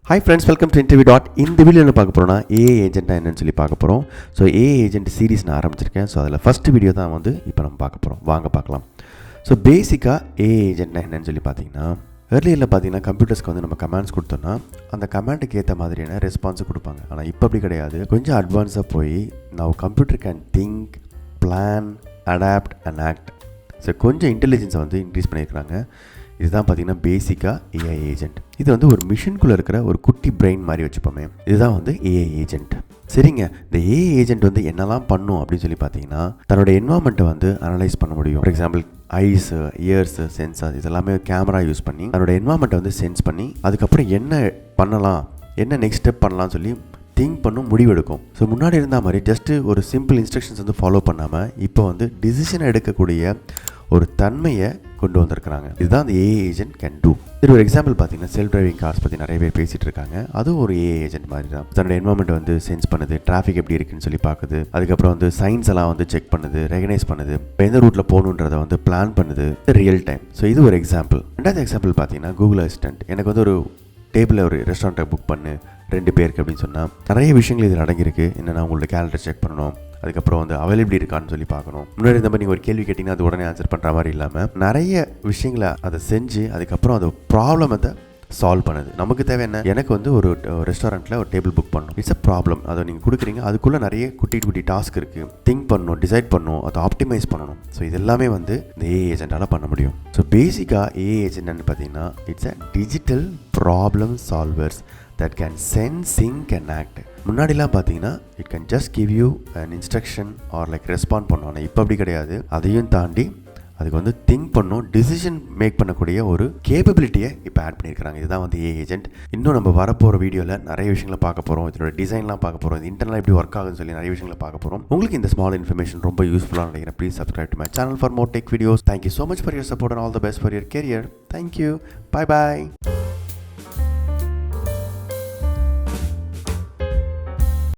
Hi friends, welcome to InterviewDOT. இந்த வீடியோவில் பார்க்க போகிறோம்னா ஏஐ ஏஜென்ட்டாக என்னன்னு சொல்லி பார்க்க போகிறோம். ஸோ ஏஐ ஏஜென்ட் சீரிஸ் நான் ஆரம்பிச்சிருக்கேன். ஸோ அதில் ஃபஸ்ட்டு வீடியோ தான் இப்போ நம்ம பார்க்க போகிறோம். வாங்க பார்க்கலாம். ஸோ பேசிக்காக ஏஐ ஏஜென்ட்னா என்னன்னு சொல்லி பார்த்தீங்கன்னா, ஏர்லியரில் பார்த்தீங்கன்னா கம்ப்யூட்டர்ஸ்க்கு நம்ம கமெண்ட்ஸ் கொடுத்தோன்னா அந்த கமெண்ட்டுக்கு ஏற்ற மாதிரியான ரெஸ்பான்ஸு கொடுப்பாங்க. ஆனால் இப்போ அப்படி கிடையாது. கொஞ்சம் அட்வான்ஸாக போய் now computer can think, plan, adapt and act. So கொஞ்சம் இன்டெலிஜென்ஸை இன்க்ரீஸ் பண்ணியிருக்கிறாங்க. இதுதான் பார்த்தீங்கன்னா பேசிக்காக ஏஐ ஏஜென்ட். இது ஒரு மிஷின்குள்ளே இருக்கிற ஒரு குட்டி பிரெயின் மாதிரி வச்சுப்போமே, இதுதான் ஏஐ ஏஜென்ட். சரிங்க, இந்த ஏஐ ஏஜென்ட் என்னெல்லாம் பண்ணும் அப்படின்னு சொல்லி பார்த்தீங்கன்னா, தன்னோட என்வாமெண்ட்டை அனலைஸ் பண்ண முடியும். For example eyes, ears, sensor இதெல்லாமே கேமரா யூஸ் பண்ணி தன்னோட என்வாமெண்ட்டை சென்ஸ் பண்ணி அதுக்கப்புறம் என்ன பண்ணலாம், என்ன நெக்ஸ்ட் ஸ்டெப் பண்ணலாம்னு சொல்லி திங்க் பண்ணும், முடிவெடுக்கும். ஸோ முன்னாடி இருந்தால் மாதிரி ஜஸ்ட்டு ஒரு சிம்பிள் இன்ஸ்ட்ரக்ஷன்ஸ் ஃபாலோ பண்ணாமல் இப்போ டிசிஷன் எடுக்கக்கூடிய ஒரு தன்மையை கொண்டு வந்திருக்கிறாங்க. இதுதான் அந்த ஏஐ ஏஜென்ட் கேன் டூ. சரி, ஒரு எக்ஸாம்பிள் பார்த்தீங்கன்னா செல்ஃப் டிரைவிங் கார்ஸ் பற்றி நிறைய பேர் பேசிகிட்டு இருக்காங்க. அதுவும் ஒரு ஏஐ ஏஜென்ட் மாதிரி தான். தன்னோட என்வாமெண்ட் சென்ஸ் பண்ணுது, டிராஃபிக் எப்படி இருக்குன்னு சொல்லி பார்க்குது, அதுக்கப்புறம் சைன்ஸ் எல்லாம் செக் பண்ணுது, ரெகனைஸ் பண்ணுது, இப்போ எந்த ரூட்டில் போகணுன்றதை பிளான் பண்ணுது ரியல் டைம். ஸோ இது ஒரு எக்ஸாம்பிள். ரெண்டாவது எக்ஸாம்பிள் பார்த்தீங்கன்னா கூகுள் அசிஸ்டன்ட். எனக்கு ஒரு டேபிளில் ஒரு ரெஸ்டாரண்ட்டை புக் பண்ணு 2 பேருக்கு அப்படின்னு சொன்னால் நிறைய விஷயங்கள் இதில் அடங்கியிருக்கு. என்னென்னா உங்களோட கேலண்டர் செக் பண்ணணும், அதுக்கப்புறம் அவைலபிலிட்டி இருக்கான்னு சொல்லி பார்க்கணும். முன்னாடி இந்த மாதிரி நீங்கள் ஒரு கேள்வி கேட்டிங்கன்னா அது உடனே ஆன்சர் பண்ணுற மாதிரி இல்லாமல் நிறைய விஷயங்களை அதை செஞ்சு அதுக்கப்புறம் அது ப்ராப்ளத்தை சால்வ் பண்ணுது. நமக்கு தேவை என்ன, எனக்கு ஒரு ரெஸ்டாரண்ட்டில் ஒரு டேபிள் புக் பண்ணணும், இட்ஸ் அ ப்ராப்ளம். அதை நீங்கள் கொடுக்குறீங்க, அதுக்குள்ளே நிறைய குட்டி டாஸ்க் இருக்குது. திங்க் பண்ணணும், டிசைட் பண்ணணும், அதை ஆப்டிமைஸ் பண்ணணும். ஸோ இது எல்லாமே இந்த ஏஐ ஏஜென்ட்டால் பண்ண முடியும். ஸோ பேசிக்காக ஏஐ ஏஜென்ட்னு பார்த்தீங்கன்னா it's a digital problem solvers that can sense, think and act. முன்னாடிலாம் பார்த்தீங்கன்னா it can just give you an instruction or respond பண்ணும். ஆனால் இப்போ அப்படி கிடையாது. அதையும் தாண்டி அதுக்கு திங்க் பண்ணும், டிசிஷன் மேக் பண்ணக்கூடிய ஒரு கேப்பபிலிட்டியை இப்போ ஆட் பண்ணியிருக்கிறாங்க. இதுதான் ஏஐ ஏஜென்ட். இன்னும் நம்ம வரப்போகிற வீடியோவில் நிறைய விஷயங்களை பார்க்க போகிறோம். இதோட டிசைன்லாம் பார்க்க போகிறோம், இது இன்டர்னலாக எப்படி ஒர்க் ஆகுதுன்னு சொல்லி நிறைய விஷயங்களை பார்க்க போகிறோம். உங்களுக்கு இந்த ஸ்மால் இன்ஃபர்மேஷன் ரொம்ப யூஸ்ஃபுல்லாக நினைக்கிறேன். Please subscribe to my channel for more tech videos. Thank you so much for your support and all the best for your career. Thank you. Bye bye.